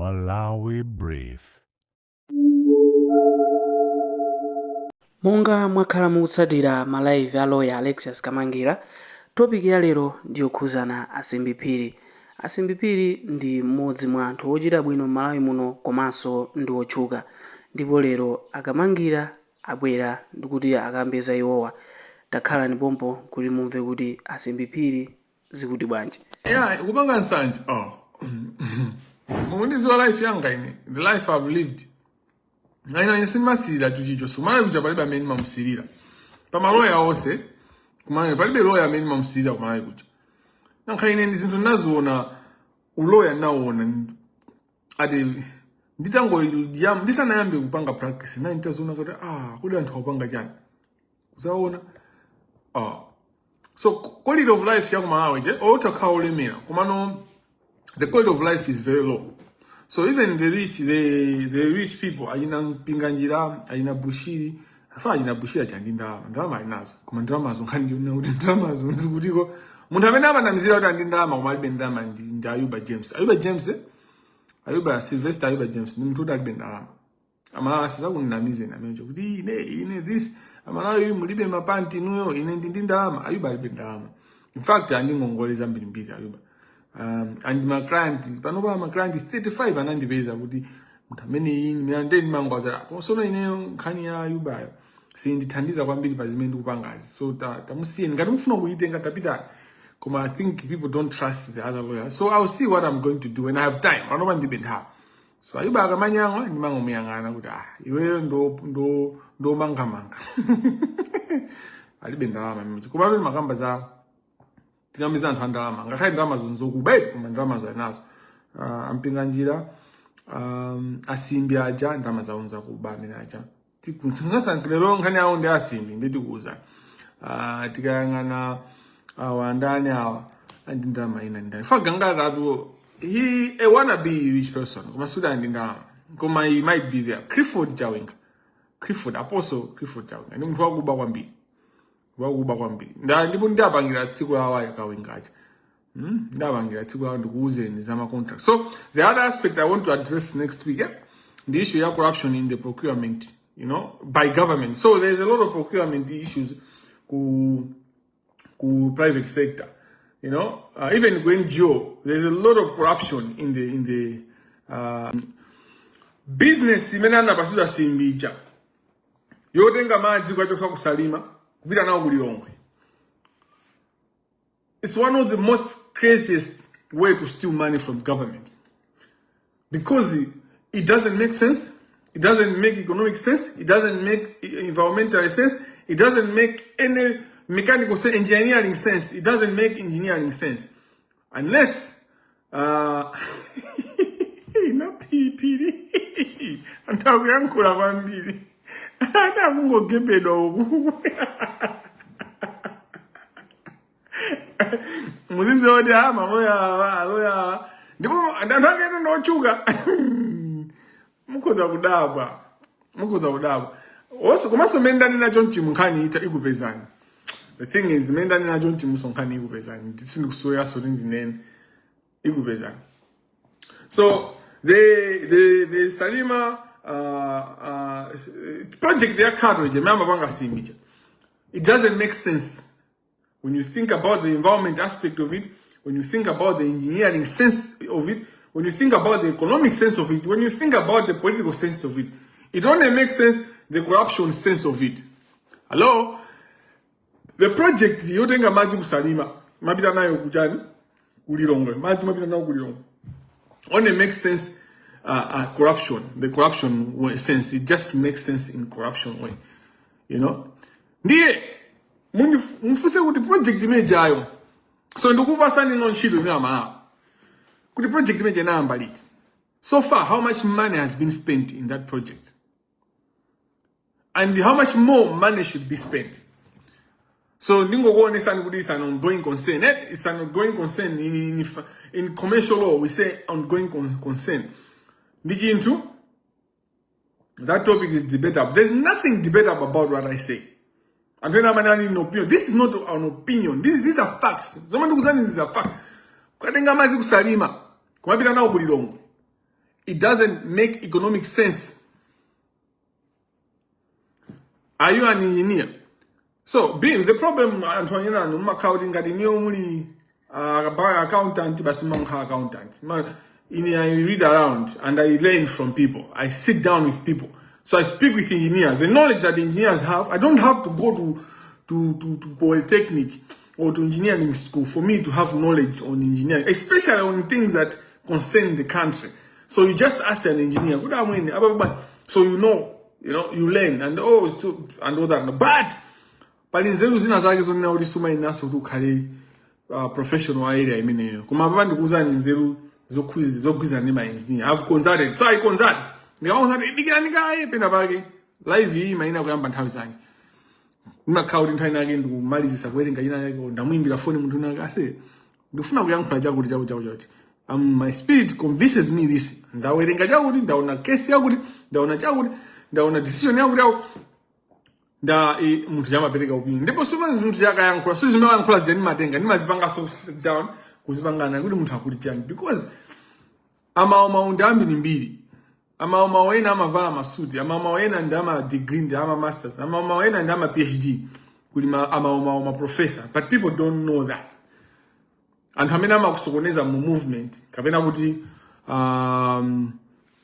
Malawi Brief. Monga mwakhala mukutsatira malaivi a lawyer Alexius Kamangira, topic ya lero ndiyokhuzana Asimbi Phiri. Asimbi Phiri ndi mmodzi mwa anthu ochita bwino m'Malawi muno komanso ndi otchuka. Ndipo lero Akamangira abwera ndikuti akambeza iwowa. Takhala ni pompo kuti mumve kuti Asimbi Phiri zikuti bwanji. Kupanga nsanje. Mundiziwa life yanga ine. The life I've lived. Ngaina sinmasirira tuchicho. Sumana kuja palibe amene mamusirira. Pamaloya onse kumana palibe lawyer amene mamusirira kumana kuja. Nankhayine ndi zinthu nazoona uloya naona ade nditango ndisanayambe kupanga practice na nitazoona kuti kuli anthu akupanga chani. Uzaona so quality of life ya kumalawi je otakhala olemera kumano the quality of life is very low. So even the rich people ayina mpinganjira ayina bushiri afa ayina bushiri chandi ndalama alinazo kuma ndalama zo nkhani yona kuti ndalama zo zikutiko munthu amene amanamizira kuti andi ndalama koma alibe ndalama ndi Ayuba James Ayuba Sylvester Ayuba James ndi munthu alibe ndalama amala sizakunamize namenjo kuti ine this amalawi mulibe mapanti nuyo ine ndi ndalama Ayuba alibe ndalama. In fact andingongoleza mbirimbiri Ayuba. And my client panopa my client 35 anandipeza kuti munthu amene ine ndeni mangwaza sono ine nkhani ya Ayubayo sindithandiza kwambiri pa zimene ndikupangazi. So tamusiyeni ngati mufuna kuitenga tapita. Koma I think people don't trust the other lawyers. So I'll see what I'm going to do when I have time. Panopa ndibe nthawi. So Ayuba akamanyangwa ndimangomuyang'ana kuti iweyo ndo manga alibe ndalama mimi koma pali makamba za tinamiza anthu andalama ngakhale ndalama zonzokubeti koma ndalama zanazo ampinganjira Asimbi aja ndalama zaonza kuba amene aja tikusankhilero nkhani yawo ndi Asimbi nditikuza tikayang'ana ndani awa andi ndalama ina ndani faka ngati he wanna be a rich person koma suda ndi ndalama koma he might be there. Clifford Chawinga Apostle Clifford Chawinga ndi munthu wakuba kwambiri ndipo ndapangira tsiku lawa yakawingacha ndapangira tsiku lawa ndikuuzeni za contract. So the other aspect I want to address next week the issue of corruption in the procurement, by government. So there's a lot of procurement issues ku private sector, even when there's a lot of corruption in the business imene anapasidwa Asimbi yotenga madzi kwachoka kusalima kupita nawo kulilongwe. It's one of the most craziest way to steal money from government because it doesn't make sense, it doesn't make economic sense, it doesn't make environmental sense, it doesn't make any mechanical sense, engineering sense, it doesn't make engineering sense unless ina pili antakuyankhula kwambiri atakungogebedwa uku muzizi oti maloya ndipo anthu akene ndochuka mukhoza kudabwa also komanso mmene ndani nacho mchimu nkhani ikupezani. The thing is mmene ndani nacho mchimu nkhani ikupezani sindikusoyaso ndinene ikupezani. So the Salima project their carriage, it doesn't make sense when you think about the environment aspect of it, when you think about the engineering sense of it, when you think about the economic sense of it, when you think about the political sense of it. It only makes sense the corruption sense of it. Hello? The project yotenga madzi kusalima mapita nayo kujani kulilongwe madzi mapita nayo kulilongwe only makes sense corruption, the corruption sense. It just makes sense in corruption way, ndiye mufuse kuti project imejayo so ndikupasani ntchito imene amalawa kuti project imeja inayamba liti. So far how much money has been spent in that project and how much more money should be spent. So ndingokuonesani kuti it's an ongoing concern. It's an ongoing concern in commercial law. We say ongoing concern. Into that topic is debatable. There's nothing debatable about what I say. And when I'm an opinion, this is not an opinion. These are facts. These are facts. Katenga mazi kusalima kumapita nawo kulilongwe it doesn't make economic sense. Are you an engineer? So, the problem, Antonina, no accounting, got the only accountant, but accountant. I read around and I learn from people. I sit down with people. So I speak with engineers. The knowledge that engineers have, I don't have to go to polytechnic or to engineering school for me to have knowledge on engineering, especially on things that concern the country. So you just ask an engineer, what am I? So you know, you learn and all that. But palinzeru zina zake zonna uli suma inaso tu kale professional area imene. Kuma baba ndikuza nzeru zokwiza ndi ma engineer. I've consulted. So I consult. Ndikakonsulted ndikira pena pake live hii maina kuyamba nthawi zanje. Umakhauli nthawi nake ndikumalizisa kuwerenga china yake ndamuimbira phone munthu nake ase ndifuna kuyankhula chakuti. My spirit convinces me this. Ndawerenga chakuti, ndaona case yakuti, ndaona chakuti, ndaona decision yakuti munthu yamapereka opinion. Ndipo soma munthu yakayankhula sizimayankhula zeni matenga nimazipanga so sit down kuzipangana kuti munthu akuti chani because amaundi ambiri mbiri. Wena amavala masuti, wena ndama degree, ndama masters, wena ndama PhD, kuli ma professor, but people don't know that. And hamena makusokoneza mu movement, kapena kuti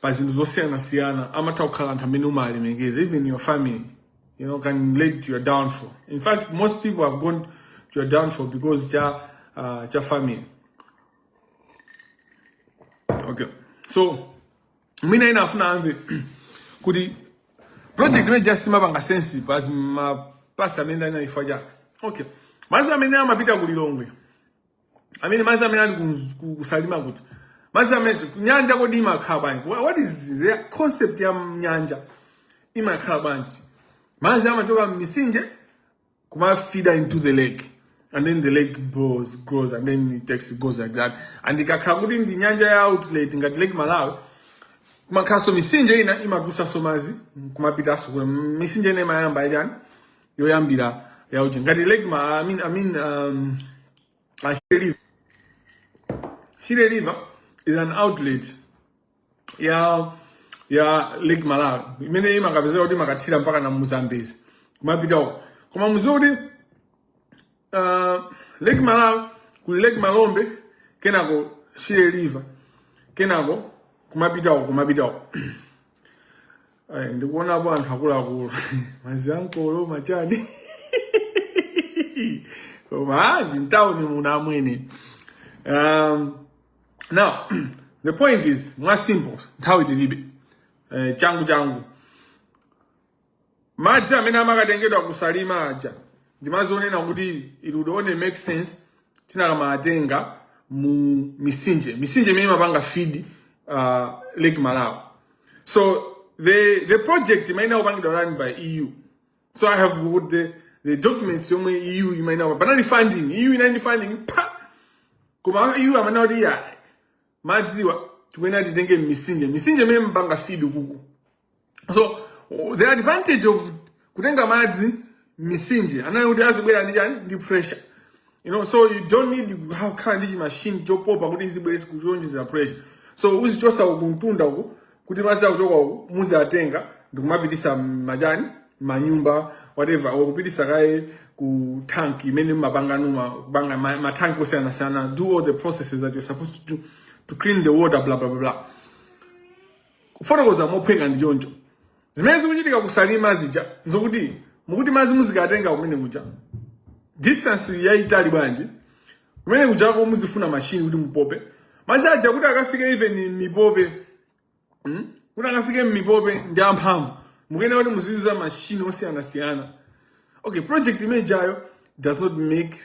pazindu zosiyana amatawukhala anthu amene umalemekeza, even your family, can lead to your downfall. In fact, most people have gone to your downfall because cha family. Okay, so mina inafuna ambe kuti project me just mabanga sensitive as ma pasa menda ina ifaja. Okay, maza amene amapita kulilongwe. Maza amene ali kusalima kuti maza amene nyanja kodi imakhala bwanji. What is the concept ya nyanja imakhala bwanji? Maza amatoka misinje kuma feeder into the lake, and then the lake grows and then it goes like that, and ikakhala kuti ndi nyanja ya outlet ngati Lake Malawi makaso misinje ina imatusa somazi kumapitaso kwa misinje ina mayamba ejani yoyambira ya uji ngati Lake Shire River is an outlet ya Lake Malawi imene imakapezeka kuti makatira mpaka na Mozambique kumapitawo koma muzuri Lake Malawi kuli Lake Malombe kenako Shire River kenako kumapitawo ndikuona hapo anthu akulu mazi ankolo machani koma ndintawuni muna mwene. Now the point is more simple nthawi tilibe changu madzi amene amakatengedwa kusalima aja ndimazonena kuti it would only make sense tinakamatenga mu misinje imene imapanga feed Lake Malawi. So the project might now be run by EU. So I have put the documents from EU you might know, but not the funding. EU in the funding. Kuma EU amana odi ya madziwa tuwena titenge misinje membanga feed kuku. So the advantage of kutenga madzi misinje anayo kuti azibwera ndi pressure. So you don't need to have kind of machine to pop kuti izibwere kuchonjeza pressure. So uzichosa ukuntunda uku kuti maza kutoka uku muzi atenga ndikumapitisa majani manyumba whatever or kupitisa kaye ku tank imene mabanga ma tank osiyana do all the processes that you're supposed to do to clean the water blah blah blah. Kufotokoza mophenga ndi choncho zimene zikuchitika kusalima zija nzokuti mukuti mazi muzikatenga kumene kuja distance yaitali bwanji kumene kujako muzifuna machine kuti mupope mazi aja kuti akafike even mipope kuti akafike mipope ndi amphamvu mukene kuti muziuza machine osiyana. Okay, project imejayo does not make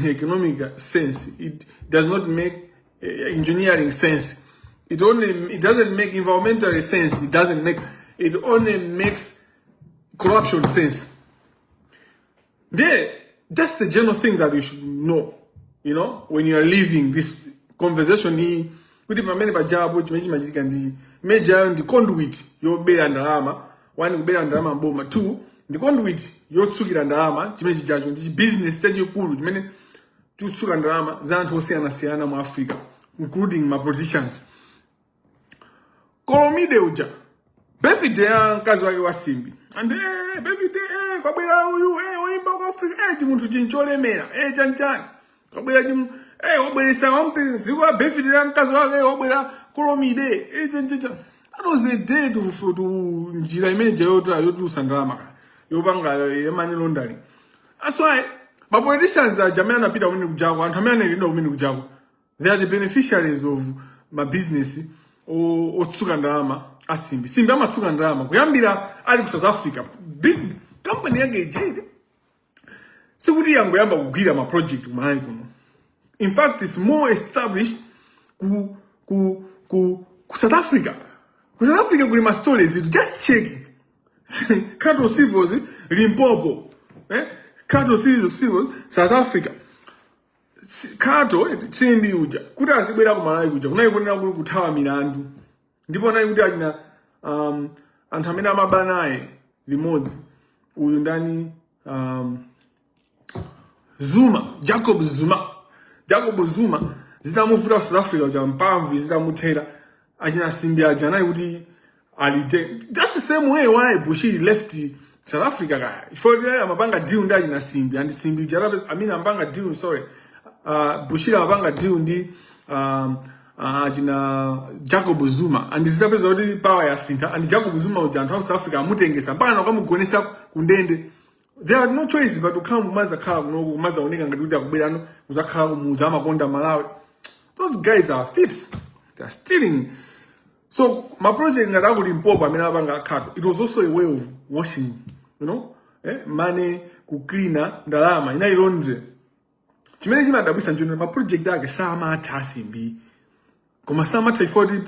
economic sense. It does not make engineering sense. It doesn't make environmental sense. It only makes corruption sense. That's the general thing that you should know, when you are leaving this conversation kuti pamene pajabo chimechi machitika ndi meja ndi conduit yobera ndalama, one kubera ndalama mboma, two ndi conduit yotsukira ndalama chimechi chacho ndi business chachikulu chimene chutsuka ndalama za anthu osiyana mu Africa, including my politicians. Kolomide uja. Birthday ya mkazi wake wa Simbi. And birthday kwa bwela huyu oimba kwa Afrika chimuntu chincholemera chanchan. Kwa bwela chimu wabwelesa wampe zikwa birthday ya mkazi wake wabwela Kolomide chanchan. That was a day to njira imene yotu sandalama yopanga money laundering. That's why my politicians are Jamaican Peter Winnie Kujago and Tamana Lindo Winnie Kujago. They are the beneficiaries of my business or Tsugandama Asimbi. Simbi ama Tsugandama. Kuyambira ali ku South Africa. Business company yake jade. Sikudi yangu yamba kugira ma project mahali kuno. In fact, it's more established ku South Africa. Ku South Africa kuli ma stories just check. Kato Civils Limpopo. Kato Civils South Africa. Kato tsimbi uja kuti azibwera ku Malawi uja kunayibonera kuli kuthawa milandu ndipo nayi kuti achina anthu amene amabana naye limodzi uyu ndani Jacob Zuma zitamuvuta ku South Africa uja mpamvu zitamuthera achina Simbi aja nayi kuti that's the same way why Bushiri left South Africa guy. For amapanga deal ndi achina Simbi and Simbi Jarabes amapanga deal Bushiri amapanga deal ndi achina Jacob Zuma and zitapeza kuti power ya Sinta and Jacob Zuma uja anthu South Africa amutengesa mpaka nakamugonesa kundende. There are no choices but to come mazakhala kunoku mazaoneka ngati kuti akubwerano uzakhala kumuza amakonda Malawi. Those guys are thieves. They are stealing. So my project ngati akulimpopa amene apanga Kato, it was also a way of washing, money kucleana ndalama inailonje. Chimene chimadabwisa njoni ma project ake samatha Asimbi. Koma samatha ifoti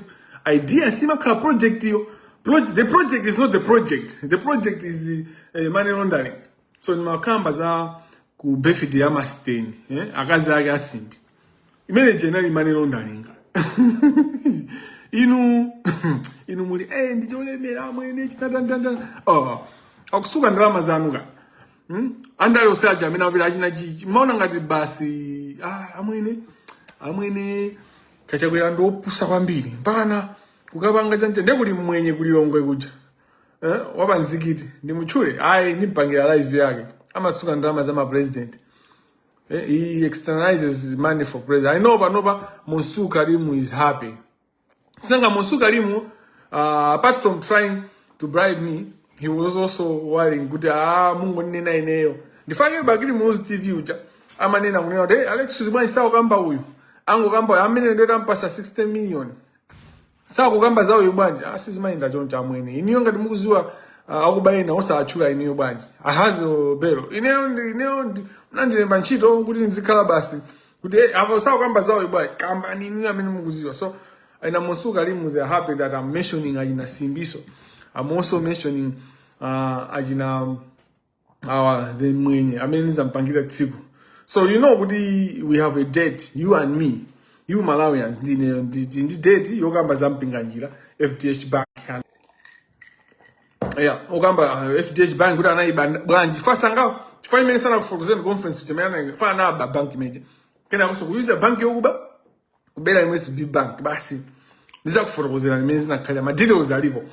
idea simakhala project yo. The project is not the project. The project is money laundering. So ni makamba za ku birthday ya Masteni, akazi ake Asimbi. Imene generally money laundering. Inu muli ndijolemera amwene chitatandanda akusuka ndalama zanuka andale osaja amene apita achina chichi maona ngati basi amwene kachakwera ndopusa kwambiri mpakana kukapanga chanje ndekuli mwenye kulilongwe kuja wapanzikiti ndimutchule nimpangira live yake amasuka ndalama za ma president he externalizes money for president. I know panopa Monsuka Limu is happy. Sinanga Monsuka Limu, apart from trying to bribe me, he was also worrying kuti mungu nena ineyo. Ndifake bagiri Mozi TV uja. Ama nena kunena Alex Suzimani sawa kamba huyu. Ango kamba amene ndio tampasa 60 million. Sawa kukamba zawo yubanja. Suzimani ndachoncha amwene. Iniyo ngati mukuziwa akubayena osachula iniyo banja. Ahazo belo. Ineyo nandilemba ntchito kuti nzikhala basi. Kuti apo sawa kamba zawo yubanja. Kamba iniyo amene mukuziwa. So and I'm also happy that I'm mentioning Ajina Simbiso. I'm also mentioning Ajina the Mwenye. I mean, Zampangida Tsibu. So you know, we have a date, you and me, you Malawians. The date, Yogamba Zampinganjira, FDH Bank. Yeah, Ogamba FDH Bank. Good night, Brandy. First, I'm out. 5 minutes for the conference. Jamaica, find out about bank major. Can I also use a bank Uber? Kubera must be bank basi ndiza kufotokozera nimezi na kale ma details alipo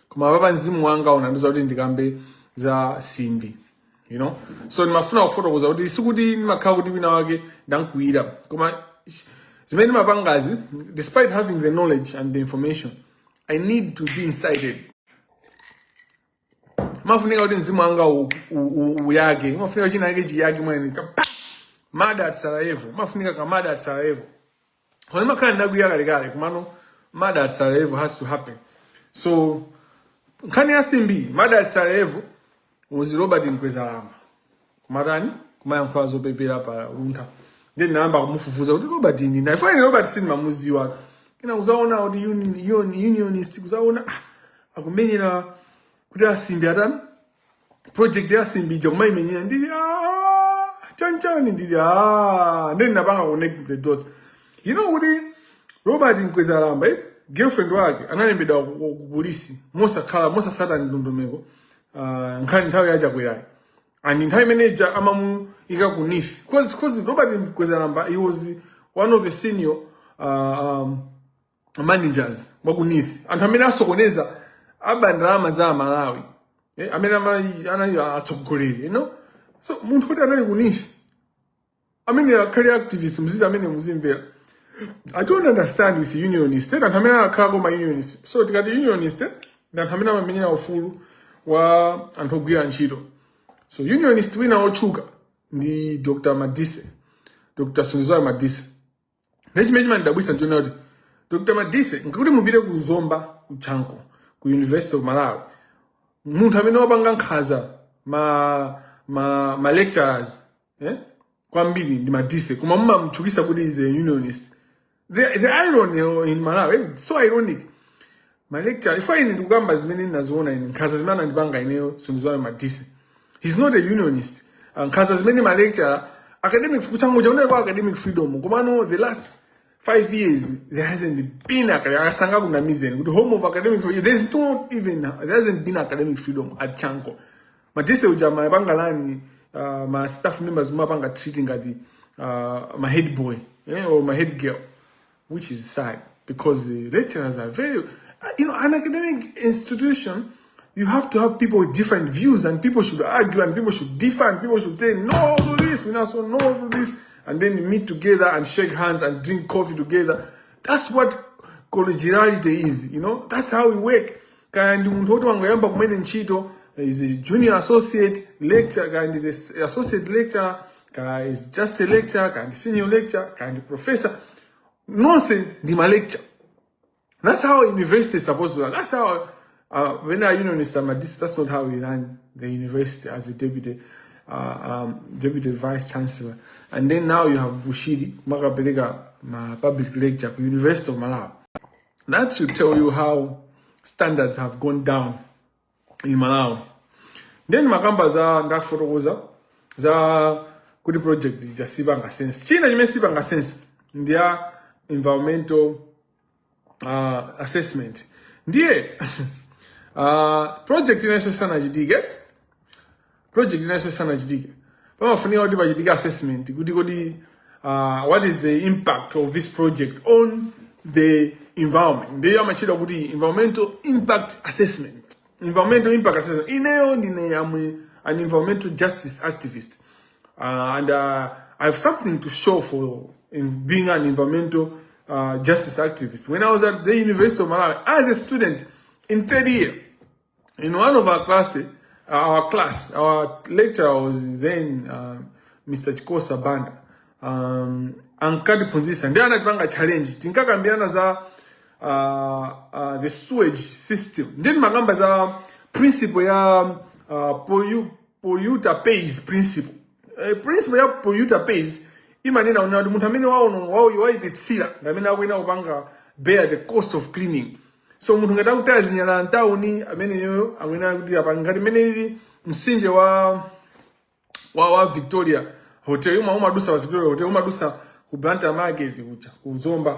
kuma baba nzimu wanga unanduza kuti ndikambe za Simbi, so nimafuna kufotokoza kuti sikuti nimakhala kuti wina wake ndankuira koma zimene mapangazi despite having the knowledge and the information I need to be incited. Mafunika kuti nzimu wanga uyake mafunika china yake chiyake mwene mada at Sarajevo, mafunika ka mada at Sarajevo. Kwa nima kani nagu ya gale kumano mada at Sarajevo has to happen. So kani Asimbi mada at Sarajevo was Robert Nkwezalamba. Kumarani kumaya mkwazo pepera pa unta. Then namba kumufufuza kuti Robert ndi na ifanye Robert sinima muzi wa. Kina uzaona odi unionist uzaona akumenyera kuti Asimbi atani project ya Asimbi jomai imenyera ndi chanchani ndidi then napanga connect the dots. You know what Robert Nkwezalamba girlfriend wake analembeda ku polisi mosa sada ndondomeko nkhani nthawi yaja kwerayi and nthawi manager amamu ika ku NIF because Robert Nkwezalamba he was one of the senior managers wakuneath anthu amene asokoneza abandalama za Malawi amene anali atsogoleri, you know. So munthu kuti anali kuneath amene akhali activist mzidi amene muzimvera. I don't understand with unionist anthu amene akhala koma unionist. So tikati unionist anthu amene amamenyera ufulu wa anthu ogwira ntchito. So unionist wina otchuka ndi Dr. Madise, Dr. Sunzwayo Madise. Nechimene ndabwisa ndiona kuti Dr. Madise ngikuti mupite ku Zomba ku Chanko ku University of Malawi. Munthu amene wapanga nkhaza ma lecturers kwambiri ndi Madise koma mumamchukisa kuti is a unionist. The irony in Malawi, so ironic. My lecturer, if I need to go zimene naziona ine nkhaza zimene ndipanga ineyo Sunzwayo Madise. He's not a unionist. Nkhaza zimene my lecturer academic kuchango chaone kwa academic freedom. Kumano the last 5 years there hasn't been akasanga kunamizeni kuti home of academic freedom. There hasn't been academic freedom at Chanko. Madise ujama bangalani my staff members mapanga treating ngati my head boy or my head girl, which is sad because the lecturers are very, you know, an academic institution. You have to have people with different views, and people should argue, and people should differ, and people should say no to this, we now say no to this, and then meet together and shake hands and drink coffee together. That's what collegiality is, you know. That's how we work. Kandi muntu wote wangoyamba kumene ntchito is a junior associate lecturer, kandi is a associate lecturer, kandi is just a lecturer, kandi senior lecturer, kandi professor. Nonsense, ndi ma lecture. That's how university is supposed to run. That's how when I unionist, that's not how we run the university as a deputy vice chancellor. And then now you have Bushiri Makaberega, my public lecture at the University of Malawi. That should tell you how standards have gone down in Malawi. Then makamba za ndakuforokoza za kuti project ya Sibanga Sense. China jime Sibanga Sense ndia environmental assessment. Ndiye project inaweza sana jidike. Project inaweza sana jidike. Pama funia wadi bajidike assessment. Kudi what is the impact of this project on the environment? Ndiye ya machida kudi environmental impact assessment. Environmental impact assessment. Ineo nine an environmental justice activist. And I have something to show for being an environmental justice activist. When I was at the University of Malawi as a student in third year, in one of our classes, our lecturer was then Mr. Chikosa Banda. Ankadi Punzisa. Ndiye anatipanga challenge. Tinkakambiana za the sewage system. Ndiye magamba za principle ya polluter pays principle. Principle ya polluter pays. Imanena unawadi mutamini wao yuwaibitsila. Ngamina wina upanga bear the cost of cleaning. So mutu ngata utazi nyala ntauni amene yoyo awina kuti apangati mene msinje wa Victoria Hotel umadusa wa Victoria Hotel umadusa ku Blantyre Market kuja ku Zomba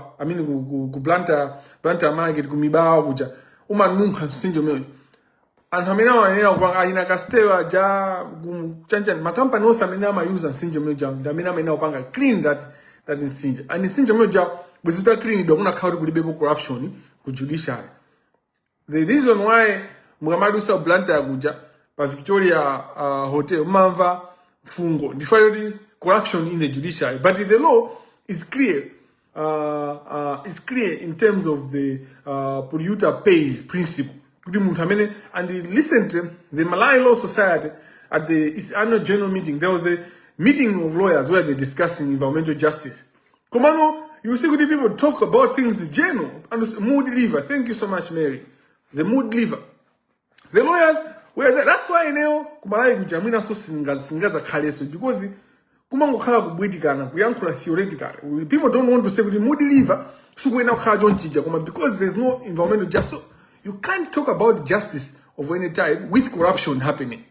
ku Blantyre Market ku Mibawa kuja umanunka msinje meyo anthu amene amanena kupanga alina kastewa ja chanchani makampani onse amene amayuza msinje meyo ja amene amanena kupanga clean that msinje and msinje meyo ja bwezuta clean do kuna khawti kulibepo corruption ku judiciary. The reason why mukamadusa Blantyre kuja pa Victoria Hotel mamva fungo ndifayo corruption in the judiciary, but the law is clear. Is clear in terms of the polluter pays principle. And listen to the Malawi Law Society at its annual general meeting. There was a meeting of lawyers where they're discussing environmental justice. Komano, you see good people talk about things general. And mood liver. Thank you so much, Mary. The mood liver. The lawyers were there. That's why now Malawi kujamina so singaza kaleso because kumango khala kubwitikana kuyankhula theoretically. People don't want to say with mood liver so kwena khala jonjija because there's no environmental justice. So you can't talk about justice of any type with corruption happening.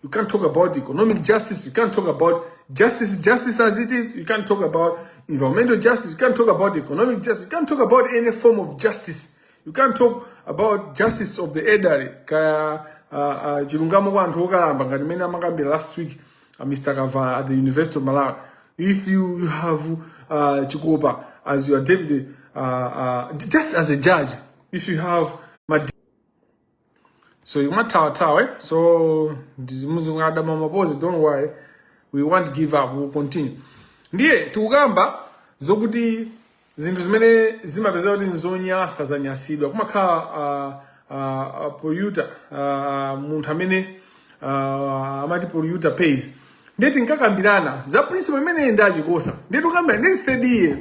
You can't talk about economic justice. You can't talk about justice as it is. You can't talk about environmental justice. You can't talk about economic justice. You can't talk about any form of justice. You can't talk about justice of the elderly. Chilungamo kwa anthu okalamba ngati mene amakambi last week Mr. Kava at the University of Malawi. If you have Chikopa as your deputy just as a judge, if you have so you might tower, so don't worry, we won't give up, we'll continue. Ndiye tukamba zokuti zinthu zimene zimapeza kuti nzonyasa zanyasidwa kumakhala polluter munthu amene amati polluter pays. Ndiye tinkakambirana za principle imene enda achikosa. Ndiye tukamba ndi third year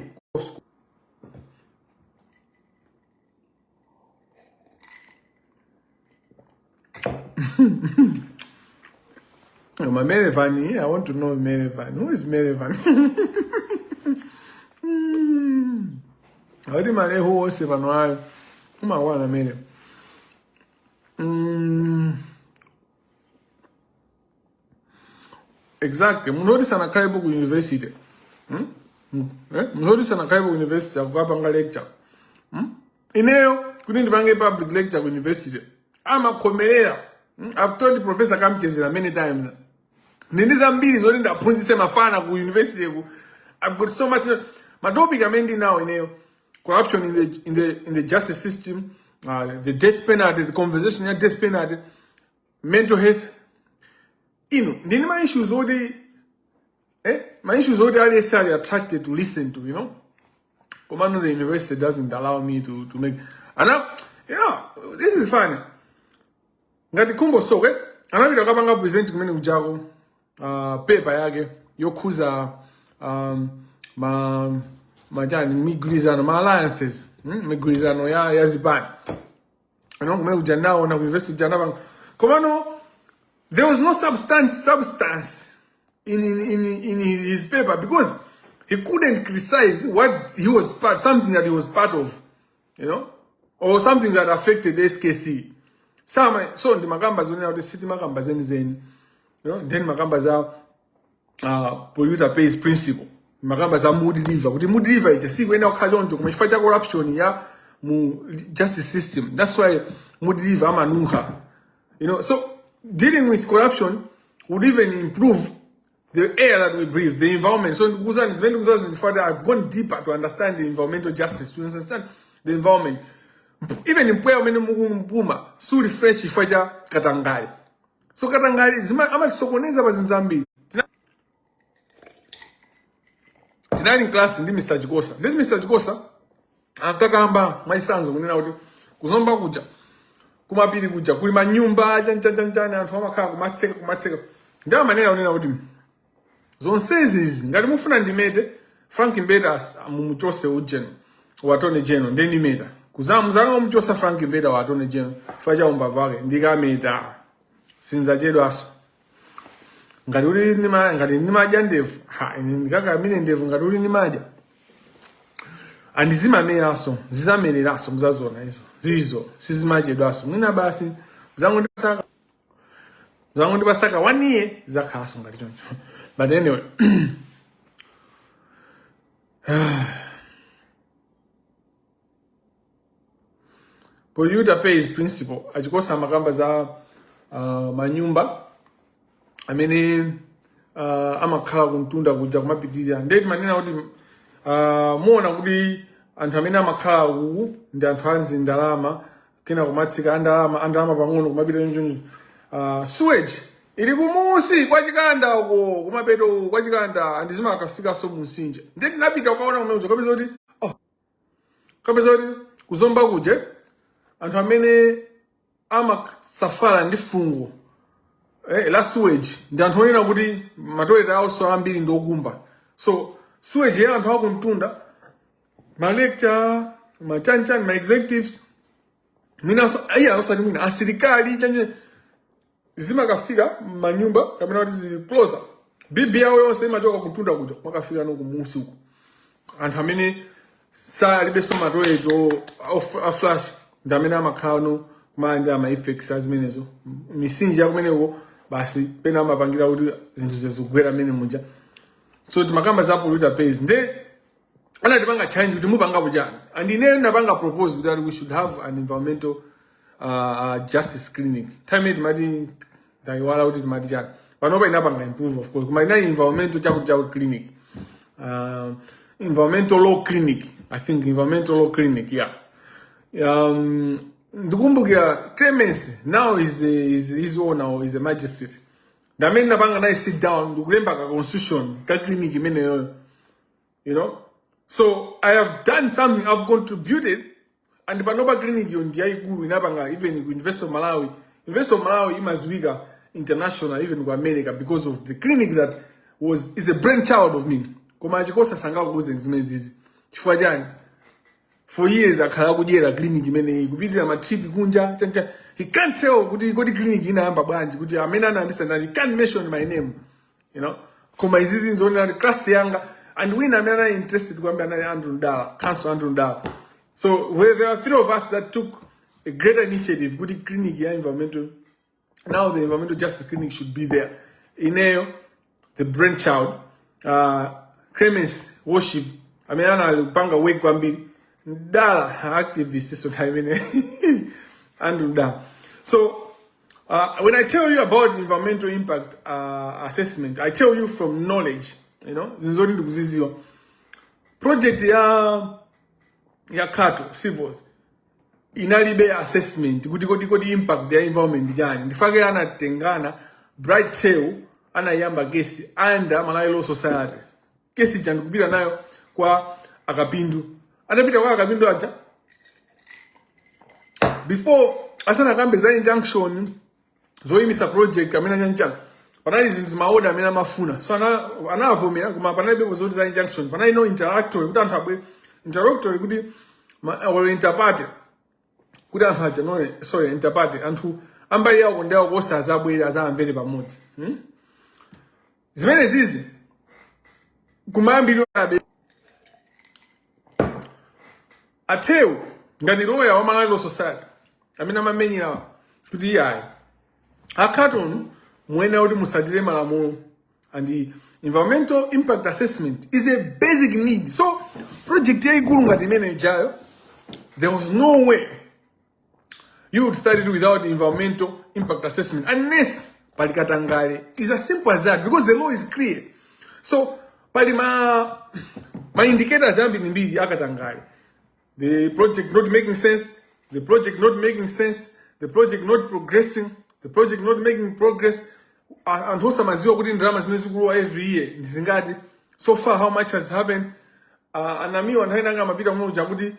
Merevan, I want to know Merevan. Who is Merevan? I didn't know who was Sevan. Whom I want a minute. Exactly. Mnodis and Akaibo University. Mnodis and Akaibo University of Wapanga lecture. Ineo, couldn't bang a public lecture university. I'm a comedian. I've told the Professor Kamchezera many times. Nindiza mbili zote ndapunzise mafana ku university ku. I've got so much. My topic I'm ending now in corruption in the justice system, the death penalty, the conversation of death penalty, mental health. Then my issues already, my issues already attracted to listen to, Command of the university doesn't allow me to make, and now, this is fine. Ngati kumbo soke, anabida kabanga present kumene kujago, paper yake, yokuza, majani, migrizano, ma alliances, migrizano ya zibani. Kumene kujandao na university kujandao. Komano, there was no substance in his paper because he couldn't criticize what he was something that he was part of, or something that affected SKC. So the magamba zone out the city magamba zen, then magamba za polluter pays principle. Magamba za mood liver. With the mood liver, you see when you call to come fight corruption ya mu justice system. That's why mood liver amanunha. So dealing with corruption would even improve the air that we breathe, the environment. So I've gone deeper to understand the environmental justice, to understand the environment. Even in prayer, many muguma, so refresh ifaja Katangari. So Katangari, I'm at Sokoneza was in Zambia. Tonight in class, Mr. Jigosa. Then Mr. Jigosa, I'm Takamba, my sons, when out Kuzomba Guja, Kumapiri Guja, Kulima Nyumba, Jan, and Famaka, Matseka. There are many of him. Zone says is, Garimufan and Dimete, Frank Imbedas, Mumutose Ujen, Watone Geno, then Dimeta. Kuzamuzanga mchosa Frank Mbeda wa atone jeno faja umbavage ndiga meda sinza jedo aso ngaduri ni maja ndevu ndikaka mine ndevu ngaduri ni maja andizima me aso zizamene aso mzazona zizo sizimaje do aso nina basi zangu ndibasaka 1 year zakaso ngalichoncho. But anyway, polluter pays principle. Ajikosa magamba za manyumba amene amakhala kuntunda kuja kumapitirira. Ndeti manena kuti muona kuti anthu amene amakhala uku ndi anthu anzi ndalama kena kumatsika andalama pang'ono kumapita njunju. Sewage ili kumusi kwa chikanda uko kumapeto kwa chikanda andizima akafika so musinje. Ndeti napita ukaona kumeuja kapeza kuti kuzomba kuje anthu amene amasafara ndi fungo la sewage ndi anthu onena kuti matoilet awo so ambiri ndokumba. So sewage ya anthu akuntunda ma lecture ma chanchan ma executives mina so osati mina asilikali chanje zima kafika manyumba kamena kuti zi closer bibi yawo yonse imachoka kuntunda kuja makafika no kumusi uko anthu amene alibe so matoilet a flash ndamene amakhala kumanja ama effects azimenezo misinja kumeneko basi pena amapangira kuti zinthu zizogwera mene muja. So timakamba za polluter pays nde anatipanga change kuti mupanga bujani and ine napanga propose that we should have an environmental justice clinic. Time timati ndaiwala kuti timati chani panopa inapanga improve of course kuma ina environmental chakuti clinic environmental law clinic I think environmental law clinic, yeah. Ndikumbukira Clemens now is his owner or is a magistrate. Damene napanga naye sit down ndikulemba ka constitution ka clinic imene yoyo. You know? So I have done something, I've contributed, and panopa clinic yo ndiyayikulu inapanga even ku University of Malawi. University of Malawi imaziwika international even ku America because of the clinic that is a brainchild of me. Koma chikosa sanga kuze zimenezi. Chifukwa chani? For years akhala kudyera clinic imene kupitira ma trip kunja chancha. He can't tell kuti clinic inayamba bwanji kuti amene understand, he can't mention my name. You know? Koma izizi nzona class yanga, and we are interested kwamba na Andrew Ndala, Council Andrew Ndala. So there are 3 of us that took a great initiative kuti clinic ya environmental. Now the environmental justice clinic should be there. Ineo, the brainchild, Clemens worship. Amena alipanga work kwambiri. Ndala activist so time Andrew Ndala. So when I tell you about environmental impact assessment, I tell you from knowledge, you know. Zinzoni ndikuziziwa. Project ya Kato civils inalibe assessment kuti impact ya environment jani. Ndifake anatengana Bright Tail anayamba kesi under Malawi Law Society. Kesi jani kupita nayo kwa Akapindu. Anapita kwa Akapindu aja. Before asana kambe za injunction zoyimisa project amena nyanjana. Panali zinthu maoda amena mafuna. So anavomera kuma panali beko zoti za injunction. Panali no interactory kuti anthu abwe interactory kuti or interparty. Kuti anthu aja no sorry interparty anthu ambali yawo ndawo kosaza abwera azamvere pamodzi. Zimene zizi kumayambiro abe Ateu ngati lawyer wa Malawi Law Society amene amamenyera kuti yayi akaton mwena kuti musadire malamulo, and the environmental impact assessment is a basic need. So project yaikulu ngati imene ijayo, there was no way you would start it without the environmental impact assessment unless palikatangale. It's as simple as that because the law is clear. So pali ma indicators mbiri akatangale. The project not making sense, the project not making sense, the project not progressing, the project not making progress. And also maziwa kuti drama zimezikuwa every year. Ndizingati so far how much has happened. Anamiwa nanga mapita kuno kuti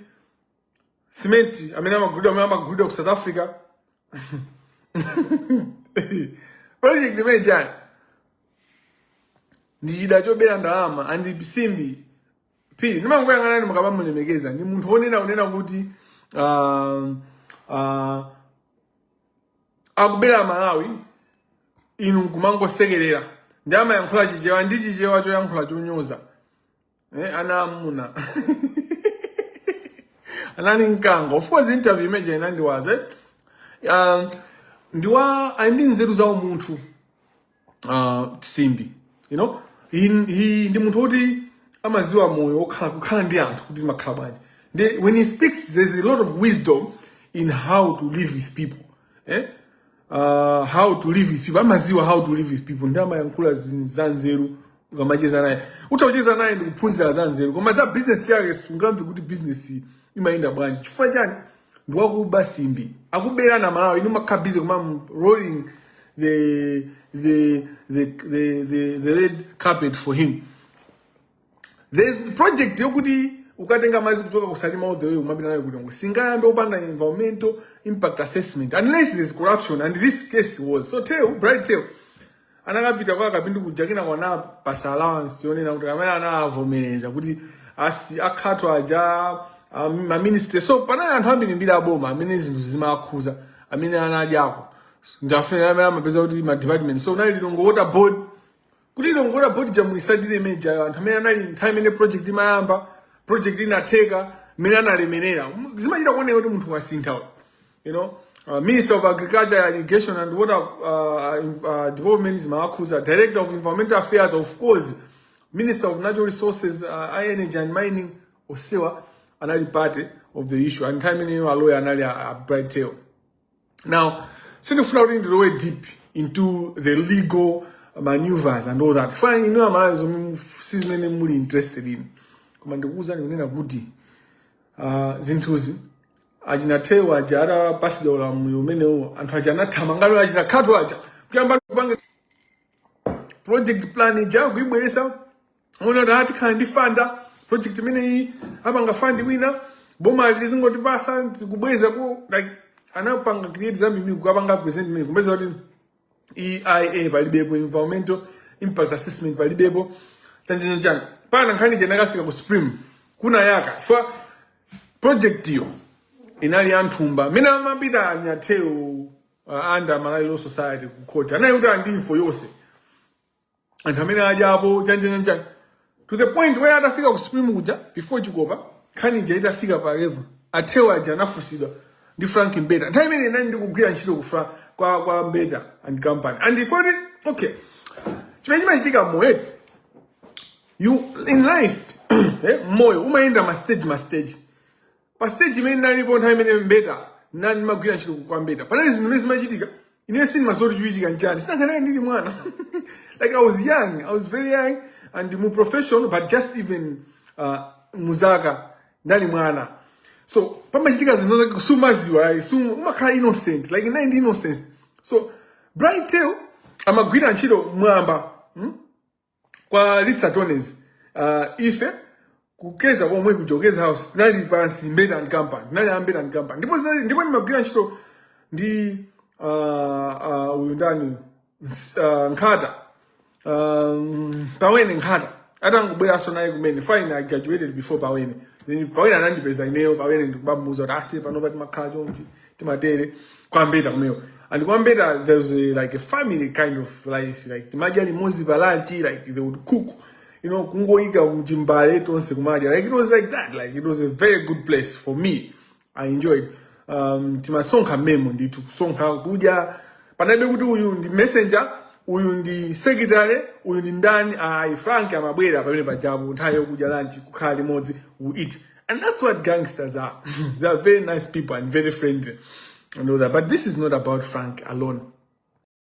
cement amene amagruda ku South Africa. Project imejani ndichida chobera ndalama andi simbi pili nimangoyangana ni mukaba mulemekeza ni munthu onena kuti akubera Malawi inu kumangosekerera ndama yankhula chichewa ndi chichewa choyankhula chonyoza ana amuna anani nkango. Of course interview imene inandiwaze ndiwa andinzeru za umuntu simbi, you know, ndi munthu oti amaziwa moyo okhala ndi anthu kuti makhala bwanji. When he speaks, there's a lot of wisdom in how to live with people. How to live with people. Amaziwa how to live with people. Ndama yankhula zanzeru ukamacheza naye. Utacheza naye ndikuphunzira zanzeru. Koma za business yake sungamve kuti business imayenda bwanji. Chifukwa chani? Ndwakuba simbi. Akubera na Malawi inu makhabize kuma rolling the red carpet for him. There's a project yokuti ukatenga mazi kutoka kusalima all the way umabina nayo kudongo. Singayambe upanda environmental impact assessment unless there's corruption, and this case was so Bright Tail anakapita kwa Akapindu kujakina kwa na pass allowance yone na kutamana na avomereza kuti akhatwa aja ma minister. So pana anthu ambiri mbira aboma amene zinthu zimakhuza amene anajako ndafuna amapeza kuti ma department. So nali longo water board kuti longo water board jamuisadire meja anthu amene anali nthawi imene project imayamba, project inatheka mene analemerera zimachita kuoneka kuti munthu wasintha, you know. Minister of Agriculture, Irrigation and Water Development is Makuza, Director of Environmental Affairs, of course, Minister of Natural Resources, Energy and Mining, Osewa, another party of the issue, and time in a lawyer, another Bright Tail. Now, instead of floating the way deep into the legal maneuvers and all that, fine, you know, I'm really interested in. Command the Uzan Kuti. zinthuzi ajinatewa ajara pasi dola mmeneo anthu ajana thamangalo ajina khatu aja kuyamba kupanga project plan ja kuibweresa ona dati kandi fanda project imene apanga fund wina boma lizingoti basa kubweza ku like anapanga create zambi kupanga present mimi kumbeza kuti EIA palibepo environmental impact assessment palibepo tanjani pana nkhani je nakafika ku Supreme kuna yaka for project hiyo inali anthumba mina mapita anyatheo under Malawi Law Society ku court anayi kuti andifo yose anthu amene ajapo chanjani to the point where atafika ku Supreme kuja before chikopa nkhani je itafika pa level atheo aja anafusidwa ndi Frank Mbeta nthawi imene nani ndikugwira ntchito ku kwa Mbeta and company and for it okay chimene chimachitika moyo you in life moyo umayenda ma stage pa stage imene nalipo nthawi imene Mbeta nani magwira ntchito kwa Mbeta panali zinthu zimene zimachitika ine sinimazoti chiwitika njani sinakhale ndili mwana like I was very young and mu professional but just even muzaka ndali mwana so pamachitika zinthu kusumaziwa umakhala innocent like ine ndi innocence so Bright Tail amagwira ntchito mwamba kwa Lisa Tones ife kukeza komwe kujokeza house nali pansi Mbeta and company ndipo nimagwira ntchito ndi uyu ndani Nkhata Pawene Nkhata atangubwera so naye kumene fine I graduated before Pawene then Pawene anandipeza ineyo Pawene ndikubamuza kuti ase pano pati makhala chonchi timatere kwa Mbeta kumeo and kwa Mbeta there's like a family kind of life like timadya limozi pa lunch like they would cook you know kungoika mchimbale tonse kumadya like it was like that like it was a very good place for me I enjoyed timasonkha memo ndithu kusonkha kudya panabe kuti uyu ndi messenger uyu ndi secretary uyu ndi ndani Frank amabwera pamene pajabu nthawi yokudya lunch kukhala limodzi we eat and that's what gangsters are they are very nice people and very friendly and all that but this is not about Frank alone